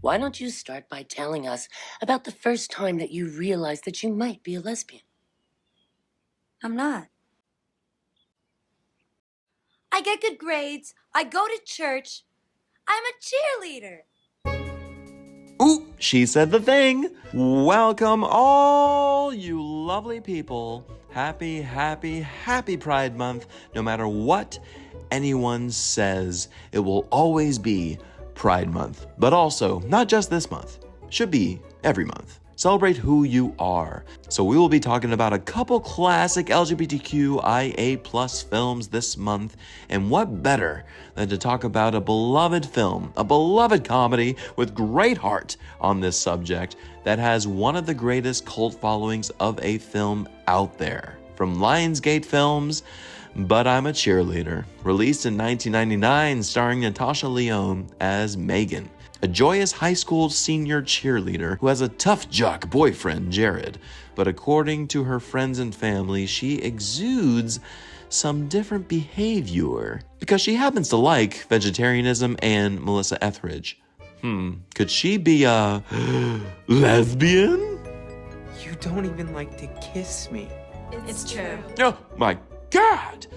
Why don't you start by telling us about the first time that you realized that you might be a lesbian? I'm not. I get good grades. I go to church. I'm a cheerleader. Ooh, she said the thing. Welcome all you lovely people. Happy, happy, happy Pride Month. No matter what anyone says, it will always be Pride Month. But also, not just this month. Should be every month. Celebrate who you are. So we will be talking about a couple classic LGBTQIA plus films this month. And what better than to talk about a beloved film, a beloved comedy with great heart on this subject that has one of the greatest cult followings of a film out there. From Lionsgate Films, But I'm a Cheerleader, released in 1999, starring Natasha Lyonne as Megan, a joyous high school senior cheerleader who has a tough jock boyfriend, Jared. But according to her friends and family, she exudes some different behavior because she happens to like vegetarianism and Melissa Etheridge. Could she be a lesbian? You don't even like to kiss me. It's true. Oh my God!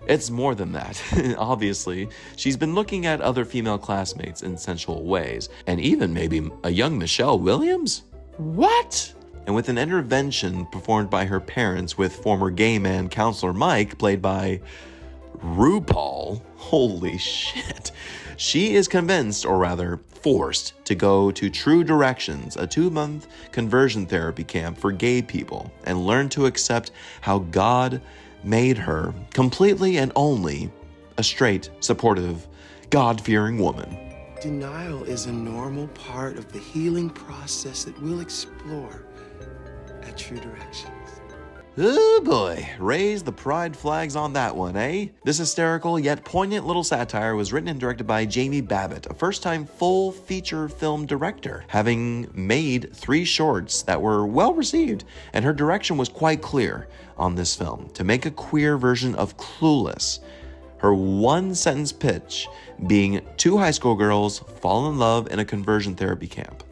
It's more than that. Obviously, she's been looking at other female classmates in sensual ways, and even maybe a young Michelle Williams? What? And with an intervention performed by her parents with former gay man counselor Mike, played by RuPaul, holy shit, she is convinced, or rather forced, to go to True Directions, a 2-month conversion therapy camp for gay people, and learn to accept how God made her completely and only a straight, supportive, God-fearing woman. Denial is a normal part of the healing process that we'll explore at True Directions. Oh boy, raise the pride flags on that one, eh? This hysterical yet poignant little satire was written and directed by Jamie Babbit, a first-time full feature film director, having made 3 shorts that were well received, and her direction was quite clear on this film, to make a queer version of Clueless. Her one-sentence pitch being 2 high school girls fall in love in a conversion therapy camp.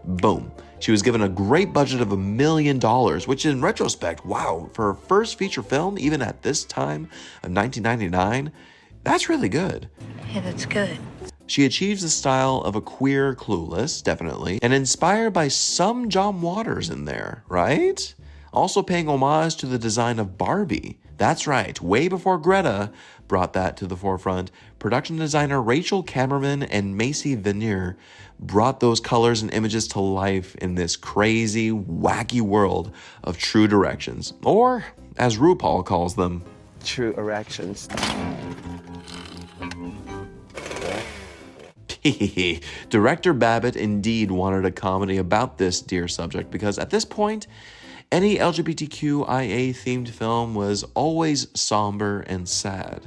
Boom. She was given a great budget of $1 million, which in retrospect, wow, for her first feature film, even at this time of 1999, that's really good. Yeah, that's good. She achieves the style of a queer Clueless, definitely, and inspired by some John Waters in there, right? Also paying homage to the design of Barbie. That's right, way before Greta brought that to the forefront, production designer Rachel Kammerman and Macy Veneer brought those colors and images to life in this crazy, wacky world of True Directions, or as RuPaul calls them, True Erections. Director Babbit indeed wanted a comedy about this dear subject because at this point, any LGBTQIA themed film was always somber and sad.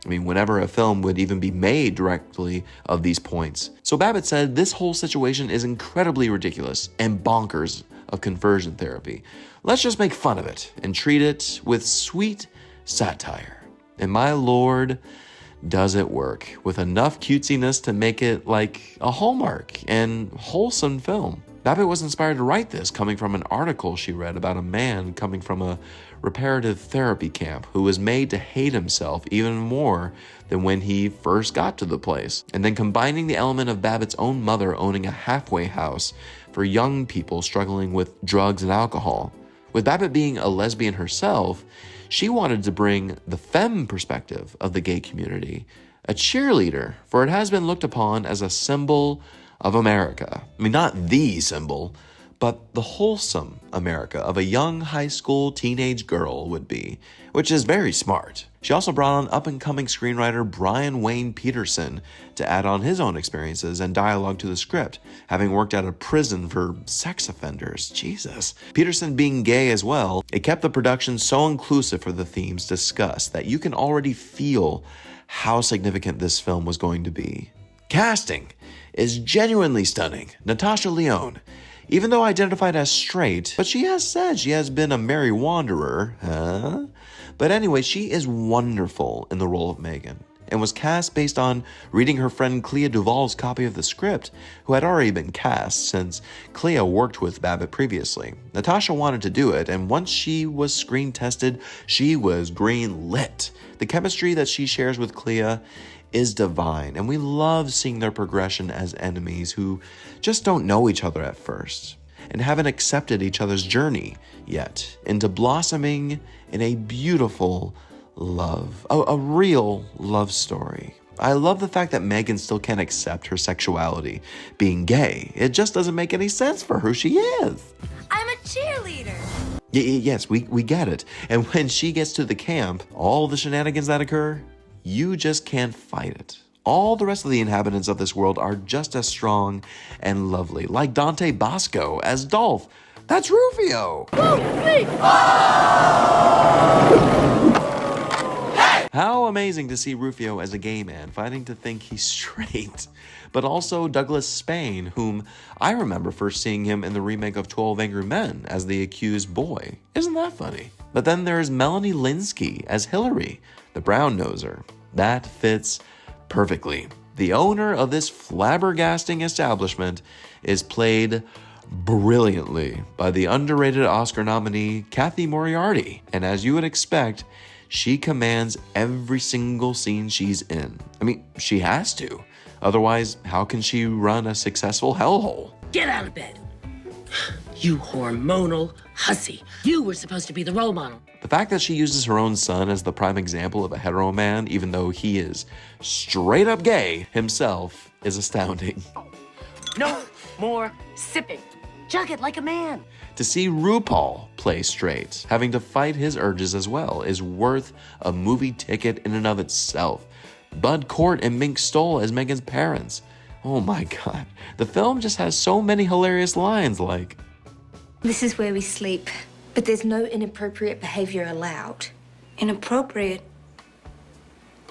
I mean, whenever a film would even be made directly of these points. So Babbit said this whole situation is incredibly ridiculous and bonkers of conversion therapy. Let's just make fun of it and treat it with sweet satire. And my lord, does it work with enough cutesiness to make it like a Hallmark and wholesome film. Babbit was inspired to write this coming from an article she read about a man coming from a reparative therapy camp who was made to hate himself even more than when he first got to the place. And then combining the element of Babbit's own mother owning a halfway house for young people struggling with drugs and alcohol. With Babbit being a lesbian herself, she wanted to bring the femme perspective of the gay community, a cheerleader, for it has been looked upon as a symbol of America. I mean, not the symbol, but the wholesome America of a young high school teenage girl would be, which is very smart. She also brought on up-and-coming screenwriter Brian Wayne Peterson to add on his own experiences and dialogue to the script, having worked at a prison for sex offenders. Jesus. Peterson being gay as well, it kept the production so inclusive for the themes discussed that you can already feel how significant this film was going to be. Casting is genuinely stunning. Natasha Lyonne, even though identified as straight, but she has said she has been a merry wanderer, huh? But anyway, she is wonderful in the role of Megan. and was cast based on reading her friend Clea DuVall's copy of the script, who had already been cast since Clea worked with Babbit previously. Natasha wanted to do it, and once she was screen tested, she was green lit. The chemistry that she shares with Clea is divine, and we love seeing their progression as enemies who just don't know each other at first and haven't accepted each other's journey yet into blossoming in a beautiful love, a real love story. I love the fact that Megan still can't accept her sexuality, being gay. It just doesn't make any sense for who she is. I'm a cheerleader. Yes, we get it. And when she gets to the camp, all the shenanigans that occur, you just can't fight it. All the rest of the inhabitants of this world are just as strong and lovely, like Dante Bosco as Dolph. That's Rufio! How amazing to see Rufio as a gay man fighting to think he's straight. But also Douglas Spain, whom I remember first seeing him in the remake of 12 Angry Men as the accused boy. Isn't that funny? But then there's Melanie Lynskey as Hillary, the brown noser. That fits perfectly. The owner of this flabbergasting establishment is played brilliantly by the underrated Oscar nominee Cathy Moriarty. And as you would expect, she commands every single scene she's in. I mean, she has to. Otherwise, how can she run a successful hellhole? Get out of bed. You hormonal hussy. You were supposed to be the role model. The fact that she uses her own son as the prime example of a hetero man, even though he is straight up gay himself, is astounding. No more sipping. Jug it like a man. To see RuPaul play straight, having to fight his urges as well, is worth a movie ticket in and of itself. Bud Cort and Mink Stoll as Megan's parents. Oh my god. The film just has so many hilarious lines like, "This is where we sleep, but there's no inappropriate behavior allowed." Inappropriate.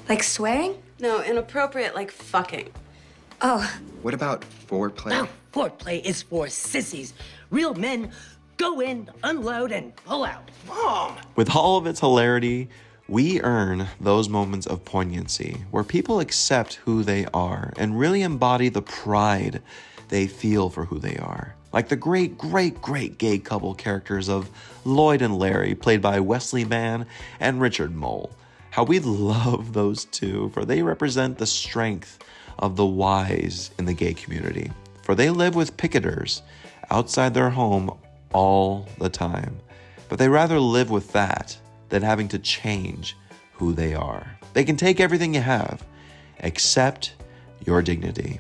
Like swearing? No, inappropriate like fucking. Oh, What about foreplay? No, foreplay is for sissies. Real men go in, unload, and pull out. Mom! with all of its hilarity, we earn those moments of poignancy where people accept who they are and really embody the pride they feel for who they are. Like the great gay couple characters of Lloyd and Larry, played by WESLEY MANN and Richard MOLL. How we love those two, for they represent the strength of the wise in the gay community. For they live with picketers outside their home all the time. But they rather live with that than having to change who they are. They can take everything you have, except your dignity.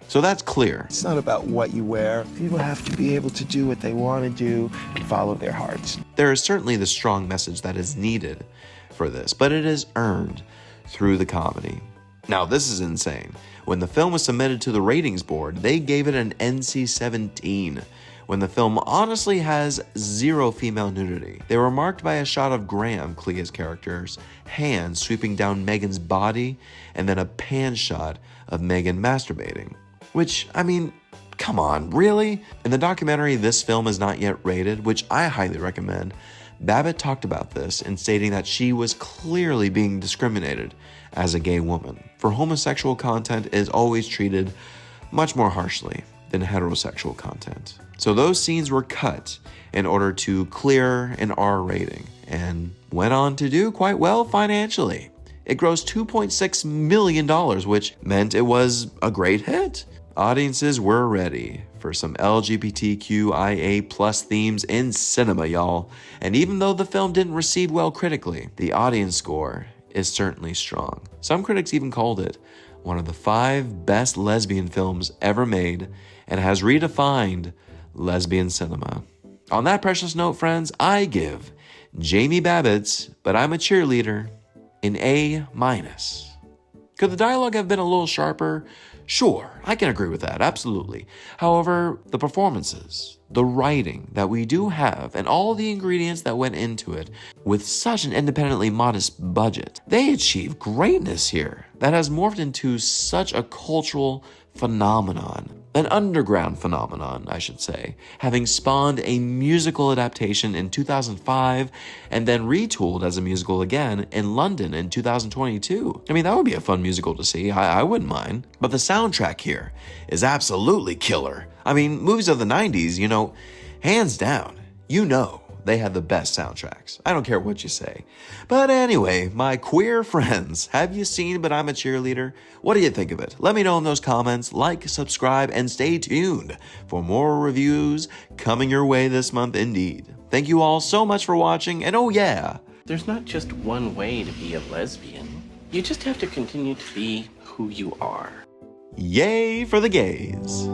So that's clear. It's not about what you wear. People have to be able to do what they want to do and follow their hearts. There is certainly the strong message that is needed for this, but it is earned through the comedy. Now, this is insane. When the film was submitted to the ratings board, they gave it an NC-17, when the film honestly has zero female nudity. They were marked by a shot of Graham, Clea's character's hand sweeping down Megan's body, and then a pan shot of Megan masturbating. Which, I mean, come on, really? In the documentary This Film Is Not Yet Rated, which I highly recommend, Babbit talked about this in stating that she was clearly being discriminated as a gay woman, for homosexual content is always treated much more harshly than heterosexual content. So those scenes were cut in order to clear an R rating and went on to do quite well financially. It grossed $2.6 million, which meant it was a great hit. Audiences were ready for some LGBTQIA plus themes in cinema, y'all. And even though the film didn't receive well critically, the audience score is certainly strong. Some critics even called it one of the 5 best lesbian films ever made and has redefined lesbian cinema. On that precious note, friends, I give Jamie Babbitt's But I'm a Cheerleader an A-. Could the dialogue have been a little sharper? Sure, I can agree with that, absolutely. However, the performances, the writing that we do have, and all the ingredients that went into it, with such an independently modest budget, they achieve greatness here that has morphed into such a cultural phenomenon. An underground phenomenon, I should say, having spawned a musical adaptation in 2005 and then retooled as a musical again in London in 2022. I mean, that would be a fun musical to see. I wouldn't mind. But the soundtrack here is absolutely killer. I mean, movies of the 90s, you know, hands down, you know, they had the best soundtracks. I don't care what you say. But anyway, my queer friends, have you seen But I'm a Cheerleader? What do you think of it? Let me know in those comments. Like, subscribe, and stay tuned for more reviews coming your way this month indeed. Thank you all so much for watching, and oh yeah, There's not just one way to be a lesbian. You just have to continue to be who you are. yay for the gays.